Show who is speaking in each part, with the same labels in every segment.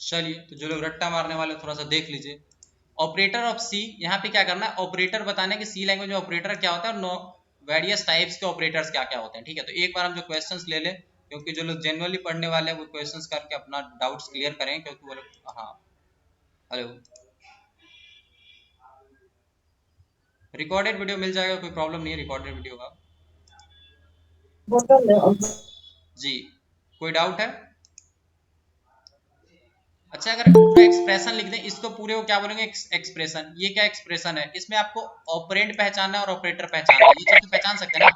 Speaker 1: चलिए, तो जो लोग रट्टा मारने वाले थोड़ा सा देख लीजिए। ऑपरेटर ऑफ सी, यहाँ पे क्या करना है, ऑपरेटर बताना है कि सी लैंग्वेज में ऑपरेटर क्या होता है और नो वेरियस टाइप्स के ऑपरेटर्स क्या क्या होते हैं। ठीक है, तो एक बार हम जो क्वेश्चंस ले लें, क्योंकि जो लोग जनरली पढ़ने वाले हैं वो क्वेश्चंस करके अपना डाउट्स क्लियर करें, क्योंकि वो लोग, हाँ, हेलो, रिकॉर्डेड वीडियो मिल जाएगा, कोई प्रॉब्लम नहीं है रिकॉर्डेड वीडियो का। जी, कोई डाउट है? अच्छा, अगर पूरा एक्सप्रेशन लिख दें, इसको पूरे को क्या बोलेंगे, एक्सप्रेशन। ये क्या एक्सप्रेशन है, इसमें आपको ऑपरेंड पहचानना है और ऑपरेटर पहचानना है, ये चीज तो पहचान सकते हैं ना।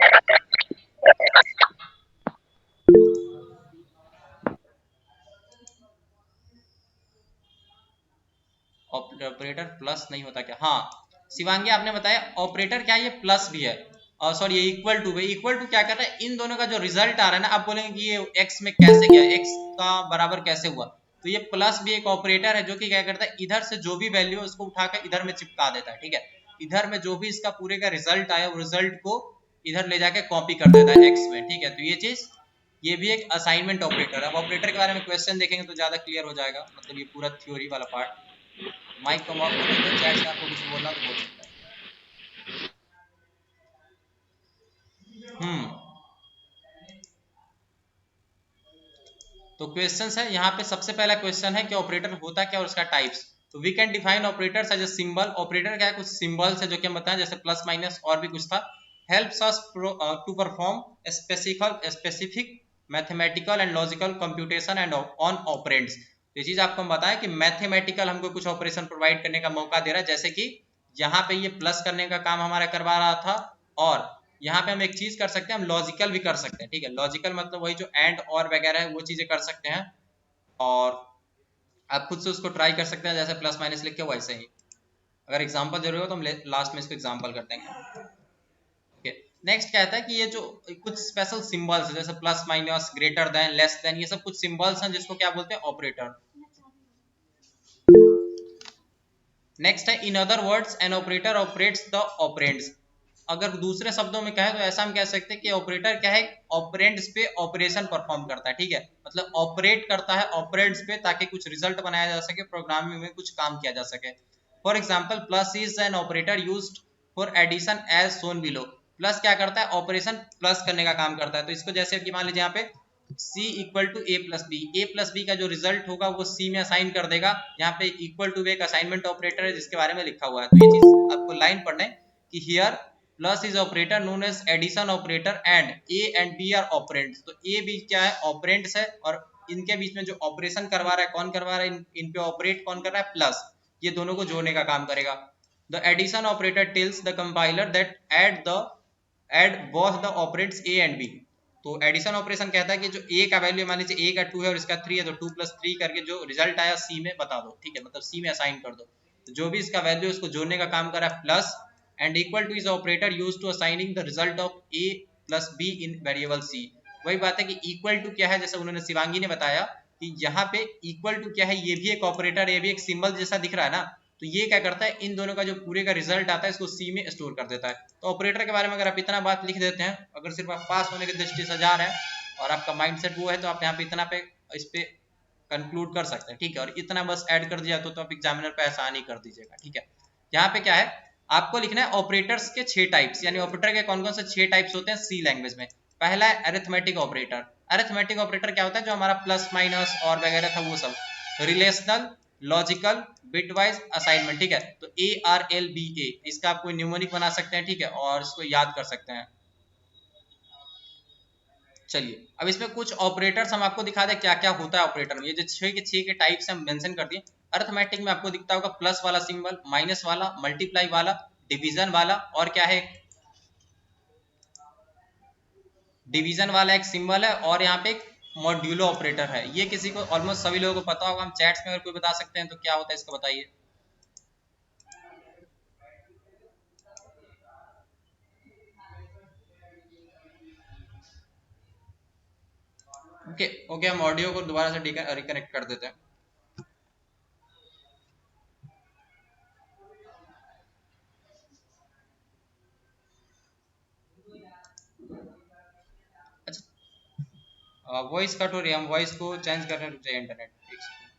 Speaker 1: ऑपरेटर प्लस नहीं होता क्या? हाँ, शिवांगी आपने बताया ऑपरेटर क्या है, ये प्लस भी है, और सॉरी ये इक्वल टू भी। इक्वल टू क्या कर रहा है, इन दोनों का जो रिजल्ट आ रहा है ना, आप बोलेंगे कि ये एक्स में कैसे गया, एक्स का बराबर कैसे हुआ, तो ये प्लस भी एक ऑपरेटर है जो कि क्या करता है, इधर से जो भी वैल्यू है उसको उठाकर इधर में चिपका देता है। ठीक है, इधर में जो भी इसका पूरे का रिजल्ट आया, वो रिजल्ट को इधर ले जाके कॉपी कर देता है एक्स में। ठीक है, तो ये चीज, ये भी एक असाइनमेंट ऑपरेटर है। अब ऑपरेटर के बारे में क्वेश्चन देखेंगे तो ज्यादा क्लियर हो जाएगा, मतलब ये पूरा थ्योरी वाला पार्ट। माइक को ऑफ कर दीजिए, चैट से आपको कुछ बोलना तो बोल सकते हैं। तो क्वेश्चन है यहाँ पे, सबसे पहला क्वेश्चन है कि ऑपरेटर होता क्या और उसका टाइप्स। तो we can define operators as a symbol. Operator क्या है, कुछ सिंबल्स है जो कि हम बताएं, जैसे प्लस माइनस और भी कुछ था। Helps us to perform specific mathematical and logical computation and on operands. ये चीज आपको हम बताएं कि मैथमेटिकल हमको कुछ ऑपरेशन प्रोवाइड करने का मौका दे रहा है, जैसे कि यहाँ पे ये प्लस करने का काम हमारा करवा रहा था, और यहाँ पे हम एक चीज कर सकते हैं, हम लॉजिकल भी कर सकते हैं। ठीक है, लॉजिकल मतलब वही जो एंड और वगैरह है वो चीजें कर सकते हैं, और आप खुद से उसको ट्राई कर सकते हैं, जैसे प्लस माइनस लिख के वैसे ही। अगर एग्जांपल जरूरी हो तो हम लास्ट में इसको एग्जांपल कर देंगे। ओके, नेक्स्ट क्या आता है कि ये जो कुछ स्पेशल सिंबल्स है, जैसे plus minus, greater than, less than, ये सब कुछ सिंबल्स हैं जिसको क्या बोलते हैं, ऑपरेटर। नेक्स्ट है in other words an operator operates the operands. अगर दूसरे शब्दों में कहें तो ऐसा हम कह सकते हैं कि ऑपरेटर क्या है, ऑपरेंड्स पे ऑपरेशन परफॉर्म करता है। ठीक है, मतलब ऑपरेट करता है ऑपरेंड्स पे, ताकि कुछ रिजल्ट बनाया जा सके, प्रोग्रामिंग में कुछ काम किया जा सके। For example, plus is an operator used for addition as shown below. Plus क्या करता है, ऑपरेशन प्लस करने का काम करता है। तो इसको जैसे कि मान लीजिए यहाँ पे C equal to A plus B का जो रिजल्ट होगा वो C में असाइन कर देगा। यहाँ पे इक्वल टू एक असाइनमेंट ऑपरेटर है जिसके बारे में लिखा हुआ है, तो ये चीज आपको लाइन पढ़ना है कि here plus is operator known as addition operator and A and B are operands. तो ए बी क्या है, ऑपरेंड्स है, और इनके बीच में जो ऑपरेशन करवा रहा है, कौन करवा रहा है, इन पे ऑपरेट कौन कर रहा है, प्लस, ये दोनों को जोड़ने का काम करेगा। The addition operator tells the compiler that add both the operands A and B. तो एडिशन ऑपरेशन कहता है कि जो ए का वैल्यू मान लीजिए ए का 2 है और इसका 3 है, तो 2 प्लस 3 करके जो रिजल्ट आया सी में बता दो। ठीक है, मतलब सी में असाइन कर दो, तो जो भी इसका वैल्यू है उसको जोड़ने का काम कर रहा है plus, and equal to is operator use to assigning the result of A plus B in variable C. वही बात है कि इक्वल टू क्या है, जैसे उन्होंने शिवांगी ने बताया कि यहाँ पे इक्वल टू क्या है, ये भी एक ऑपरेटर, ये भी एक सिंबल जैसा दिख रहा है ना, तो ये क्या करता है, इन दोनों का जो पूरे का रिजल्ट आता है इसको सी में स्टोर कर देता है। तो ऑपरेटर के बारे में अगर आप इतना बात लिख देते हैं, अगर सिर्फ आप पास होने की दृष्टि से जा रहे हैं और आपका माइंडसेट वो है, तो आप यहाँ पे इतना पे इस पे कंक्लूड कर सकते हैं। ठीक है, और इतना बस ऐड कर दिया तो आप एग्जामिनर पे आसानी कर दीजिएगा। ठीक है, यहाँ पे क्या है, आपको लिखना है ऑपरेटर्स के 6 टाइप्स, यानी ऑपरेटर के कौन कौन से 6 टाइप्स होते हैं सी लैंग्वेज में। पहला है अरिथमेटिक ऑपरेटर। अरिथमेटिक ऑपरेटर क्या होता है, जो हमारा प्लस माइनस और वगैरह था वो सब। Relational, logical, bitwise, assignment. ठीक है, तो ARLBA इसका आप कोई न्यूमोनिक बना सकते हैं। ठीक है, और इसको याद कर सकते हैं। चलिए, अब इसमें कुछ ऑपरेटर्स हम आपको दिखा दें क्या क्या होता है ऑपरेटर में। ये जो 6 के 6 के टाइप्स हम मेंशन कर दिए। अरिथमेटिक में आपको दिखता होगा प्लस वाला सिंबल, माइनस वाला, मल्टीप्लाई वाला, डिवीजन वाला, और क्या है, डिवीजन वाला एक सिंबल है, और यहाँ पे एक मॉड्यूलो ऑपरेटर है। ये किसी को ऑलमोस्ट सभी लोगों को पता होगा, हम चैट्स में अगर कोई बता सकते हैं तो क्या होता है इसको बताइए। ओके ओके, हम ऑडियो को दोबारा से रिकनेक्ट कर देते हैं। अच्छा, वॉइस कट हो रही है, हम वॉइस को चेंज करने रुक जाइए इंटरनेट, एक सेकंड।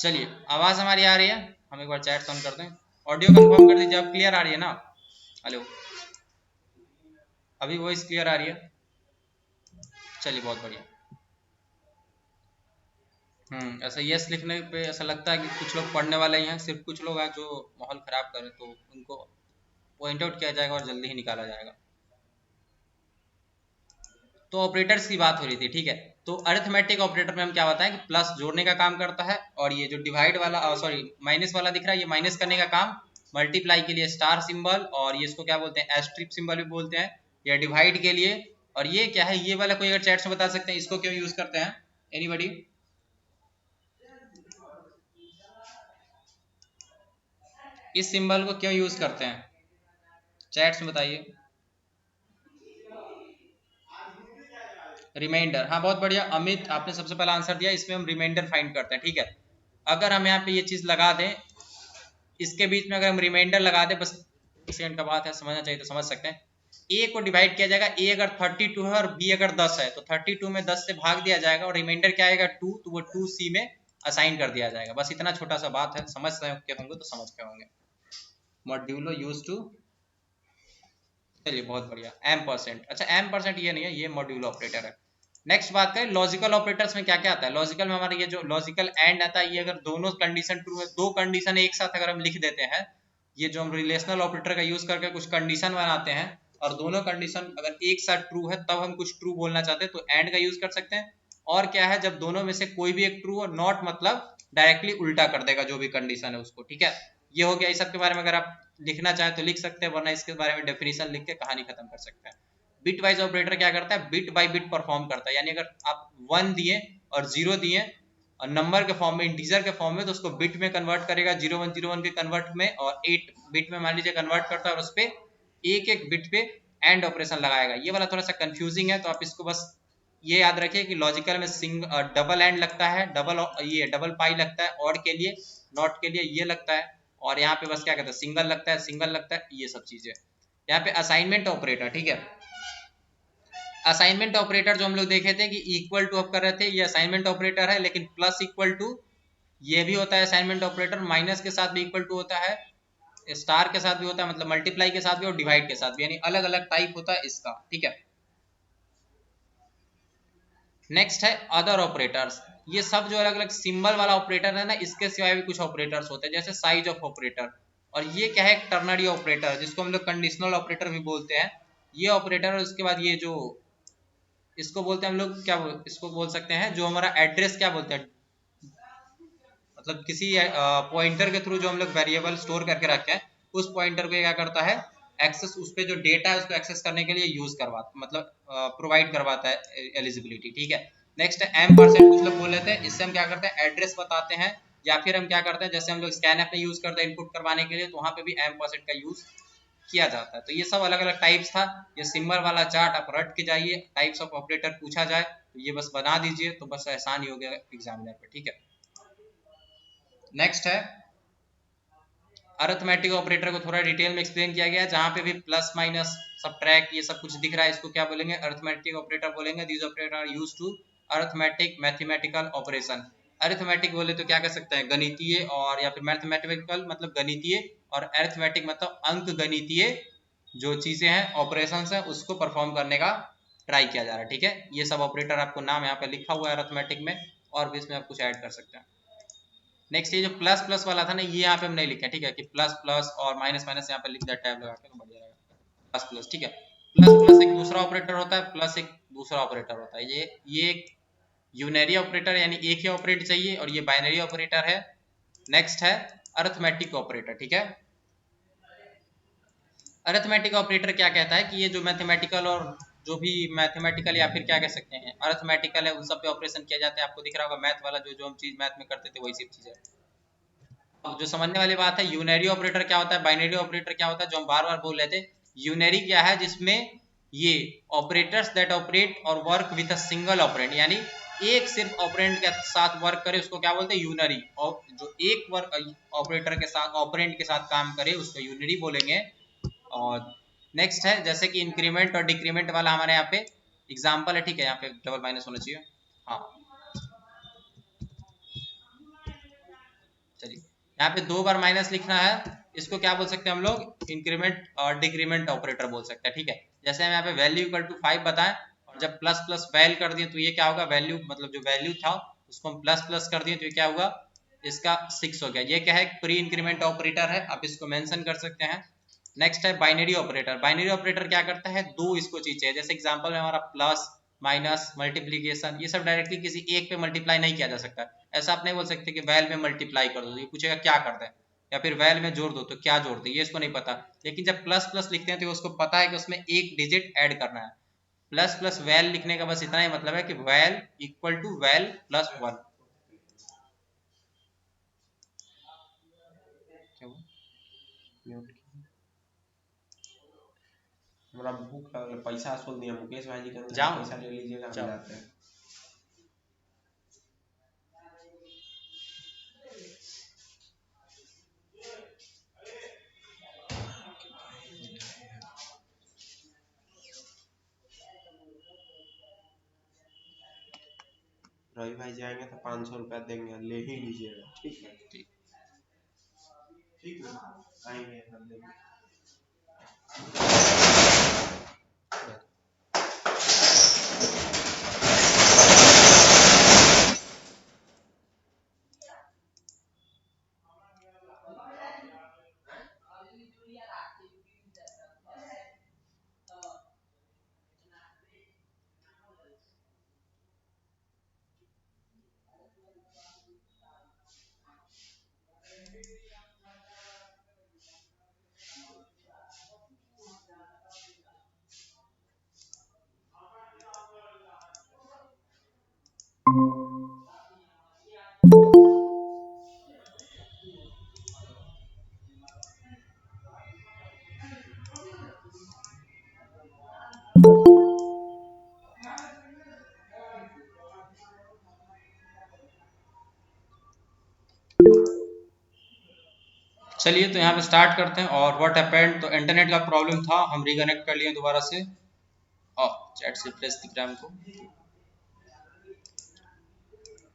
Speaker 1: चलिए, आवाज हमारी आ रही है? हम एक बार चैट ऑन कर दें। ऑडियो कंफर्म कर दीजिए, अब क्लियर आ रही है ना? हेलो, अभी वॉइस क्लियर आ रही है? चलिए, बहुत बढ़िया। ऐसा यस लिखने पे ऐसा लगता है कि कुछ लोग पढ़ने वाले ही हैं, सिर्फ कुछ लोग हैं जो माहौल खराब करें, तो उनको पॉइंट आउट किया जाएगा और जल्दी ही निकाला जाएगा। तो ऑपरेटर्स की बात हो रही थी, ठीक है। तो अरिथमेटिक ऑपरेटर में हम क्या बताएं कि प्लस जोड़ने का काम करता है, और ये जो डिवाइड वाला सॉरी माइनस वाला दिख रहा है, ये माइनस करने का काम, मल्टीप्लाई के लिए स्टार सिंबल, और ये इसको क्या बोलते हैं, एस्ट्रिक सिंबल भी बोलते हैं, या डिवाइड के लिए। और ये क्या है, ये वाला कोई अगर चैट में बता सकते हैं इसको क्यों यूज करते हैं? एनीबॉडी? इस सिंबल को क्यों यूज करते हैं, चैट्स में बताइए। रिमाइंडर, हाँ बहुत बढ़िया अमित, आपने सबसे पहला आंसर दिया। इसमें हम रिमाइंडर फाइंड करते हैं, ठीक है। अगर हम यहाँ पे ये चीज लगा दें, इसके बीच में अगर हम रिमाइंडर लगा दें, बस एक सेकंड का बात है, समझना चाहिए तो समझ सकते हैं। ए को डिवाइड किया जाएगा, ए अगर 32 है और बी अगर 10 है, तो 32 में 10 से भाग दिया जाएगा, और रिमाइंडर क्या आएगा 2, तो वो 2C में असाइन कर दिया जाएगा। बस इतना छोटा सा बात है, समझ के होंगे तो समझ के होंगे। मॉड्यूलो यूज टू, चलिए बहुत बढ़िया। एम परसेंट, अच्छा एम परसेंट ये नहीं है, ये मॉड्यूलो ऑपरेटर है। नेक्स्ट बात करें लॉजिकल ऑपरेटर्स में क्या क्या आता है। लॉजिकल में हमारा ये जो लॉजिकल एंड आता है, ये अगर दोनों कंडीशन ट्रू है, दो कंडीशन एक साथ अगर हम लिख देते हैं, ये जो हम रिलेशनल ऑपरेटर का यूज करके कुछ कंडीशन बनाते हैं, और दोनों कंडीशन अगर एक साथ ट्रू है, तब हम कुछ ट्रू बोलना चाहते हैं तो एंड का यूज कर सकते हैं। और क्या है, जब दोनों में से कोई भी एक ट्रू हो, नॉट मतलब डायरेक्टली उल्टा कर देगा जो भी कंडीशन है उसको, ठीक है। ये हो गया। इस सब के बारे में अगर आप लिखना चाहें तो लिख सकते हैं, वरना इसके बारे में डेफिनेशन लिख के कहानी खत्म कर सकते हैं। बिट वाइज ऑपरेटर क्या करता है, बिट बाय बिट परफॉर्म करता है, यानी अगर आप 1 दिए और 0 दिए और नंबर के फॉर्म में, इंटीजर के फॉर्म में, तो उसको बिट में कन्वर्ट करेगा, 0101 के कन्वर्ट में, और 8 बिट में मान लीजिए कन्वर्ट करता है, और उस पर एक एक बिट पे एंड ऑपरेशन लगाएगा। ये वाला थोड़ा सा कंफ्यूजिंग है, तो आप इसको बस ये याद रखिए कि लॉजिकल में डबल एंड लगता है, ये डबल पाई लगता है ऑड के लिए, नॉट के लिए ये लगता है, और यहाँ पे बस क्या कहते हैं सिंगल लगता है, सिंगल लगता है, ये सब चीजें। यहाँ पे असाइनमेंट ऑपरेटर, ठीक है। असाइनमेंट ऑपरेटर जो हम लोग देखे थे कि इक्वल टू अब कर रहे थे, ये असाइनमेंट ऑपरेटर है, लेकिन प्लस इक्वल टू ये भी होता है असाइनमेंट ऑपरेटर, माइनस के साथ भी इक्वल टू होता है, स्टार के साथ भी होता है, मतलब मल्टीप्लाई के साथ भी और डिवाइड के साथ भी, यानी अलग अलग टाइप होता है इसका, ठीक है। नेक्स्ट है अदर ऑपरेटर्स। ये सब जो अलग अलग सिंबल वाला ऑपरेटर है ना, इसके सिवाय भी कुछ ऑपरेटर्स होते हैं, जैसे साइज ऑफ ऑपरेटर, और ये क्या है, टर्नरी ऑपरेटर, जिसको हम लोग कंडीशनल ऑपरेटर भी बोलते हैं। ये ऑपरेटर, और उसके बाद ये जो इसको बोलते हैं हम लोग क्या इसको बोल सकते हैं, जो हमारा एड्रेस क्या बोलते हैं, मतलब किसी पॉइंटर के थ्रू जो हम लोग वेरिएबल स्टोर करके रखे हैं, उस पॉइंटर को क्या करता है, एक्सेस, उस पे जो डेटा है उसको एक्सेस करने के लिए यूज करवाता, मतलब प्रोवाइड करवाता है एलिजिबिलिटी, ठीक है। नेक्स्ट है एम परसेंट, कुछ लोग बोल रहे थे, इससे हम क्या करते हैं एड्रेस बताते हैं, या फिर हम क्या करते हैं, जैसे हम लोग स्कैन ऐप में यूज करते हैं इनपुट करवाने के लिए, तो वहां पे भी एम परसेंट का यूज किया जाता है। तो ये सब अलग अलग टाइप्स था। ये सिंबल वाला चार्ट आप रट के जाइए, टाइप्स ऑफ ऑपरेटर पूछा जाए तो ये बस बना दीजिए, तो बस आसान ही हो गया एग्जामिनर पे, ठीक है। नेक्स्ट है अरिथमेटिक ऑपरेटर, को थोड़ा डिटेल में एक्सप्लेन किया गया है, जहां पे भी प्लस माइनस सबट्रैक्ट ये सब कुछ दिख रहा है, इसको क्या बोलेंगे, अरिथमेटिक ऑपरेटर बोलेंगे। These operator are used to arithmetic mathematical operation. Arithmetic बोले तो क्या कह सकते हैं, गणितीय, और या फिर मैथमेटिकल मतलब गणितीय, और अरिथमेटिक मतलब अंक गणितीय जो चीजें हैं, ऑपरेशन है, उसको परफॉर्म करने का ट्राई किया जा रहा है, ठीक है। ये सब ऑपरेटर आपको नाम यहाँ पे लिखा हुआ है अरिथमेटिक में, और भी इसमें आप कुछ ऐड कर सकते हैं। नेक्स्ट ये जो प्लस प्लस वाला था ना, ये यहाँ पे हम नहीं लिखा, ठीक है, कि प्लस प्लस और माइनस माइनस यहाँ पे लिख दिया टैब लगा के, तो बढ़िया रहेगा। प्लस प्लस, ठीक है। प्लस प्लस एक दूसरा ऑपरेटर होता है, प्लस एक दूसरा ऑपरेटर होता है। ये एक यूनरी ऑपरेटर, यानी एक ही ऑपरेट चाहिए, और ये बाइनरी ऑपरेटर है। नेक्स्ट है अरिथमेटिक ऑपरेटर, ठीक है। अरिथमेटिक ऑपरेटर क्या कहता है कि ये जो मैथमेटिकल और जो भी मैथमेटिकल या फिर क्या कह सकते हैं अरिथमेटिकल है, उन सब पे ऑपरेशन किया जाता है। आपको दिख रहा होगा मैथ वाला, जो जो हम चीज मैथ में करते थे वही सब चीज है। अब जो समझने वाली बात है, यूनरी ऑपरेटर क्या होता है, बाइनरी ऑपरेटर क्या होता है, जो हम बार बार बोल रहे थे। यूनरी क्या है, जिसमें ये ऑपरेटर्स दैट ऑपरेट और work with a single operand, यानी एक सिर्फ ऑपरेंड के साथ वर्क करे, उसको क्या बोलते हैं, यूनरी। और जो एक वर्क ऑपरेटर के साथ, ऑपरेंड के साथ काम करे, उसको यूनरी बोलेंगे। और नेक्स्ट है जैसे कि इंक्रीमेंट और डिक्रीमेंट वाला हमारे यहाँ पे एग्जाम्पल है, ठीक है। यहाँ पे डबल माइनस होना चाहिए, हाँ। यहाँ पे 2 बार माइनस लिखना है, इसको क्या बोल सकते हैं हम लोग, इंक्रीमेंट और डिक्रीमेंट ऑपरेटर बोल सकते हैं, ठीक है। जैसे हम यहाँ पे वैल्यू इक्वल टू 5 बताएं और जब प्लस प्लस वैल कर दिए तो ये क्या होगा, वैल्यू मतलब जो वैल्यू था उसको हम प्लस प्लस कर दिए तो ये क्या हुआ, इसका 6 हो गया। ये क्या है, प्री इंक्रीमेंट ऑपरेटर है, आप इसको मेंशन कर सकते हैं। नेक्स्ट है बाइनरी ऑपरेटर। बाइनरी ऑपरेटर क्या करता है, दो इसको चीज है, जैसे एग्जांपल में हमारा प्लस माइनस मल्टीप्लीकेशन, ये सब डायरेक्टली किसी एक पे मल्टीप्लाई नहीं किया जा सकता। ऐसा आप नहीं बोल सकते कि वैल में मल्टीप्लाई कर दो, ये पूछेगा क्या करते हैं, या फिर वैल में जोड़ दो तो क्या जोड़ते हैं, ये इसको नहीं पता। लेकिन जब प्लस प्लस लिखते हैं तो उसको पता है कि उसमें एक डिजिट ऐड करना है। प्लस प्लस वैल लिखने का बस इतना ही मतलब है कि val equal to val plus 1।
Speaker 2: हमारा भूख लगल, पैसा असुल दिया मुकेश भाई जी का,
Speaker 1: जाओ
Speaker 2: पैसा ले लीजिएगा, हम जाते हैं। रवि भाई जाएंगे तो 500 रुपया देंगे, ले ही लीजिएगा, ठीक है। ठीक है, आएंगे हम लेंगे।
Speaker 1: चलिए तो यहाँ पे स्टार्ट करते हैं। और व्हाट हैपेंड, तो इंटरनेट का प्रॉब्लम था, हम रिकनेक्ट कर लिए दोबारा से। और चैट से प्लेस दिख रहा है हमको।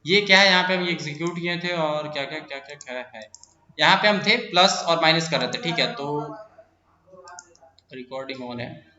Speaker 1: ये क्या है, यहाँ पे हम एग्जीक्यूट किए थे और क्या क्या क्या क्या क्या है, यहाँ पे हम थे प्लस और माइनस कर रहे थे, ठीक है। तो रिकॉर्डिंग ऑन है।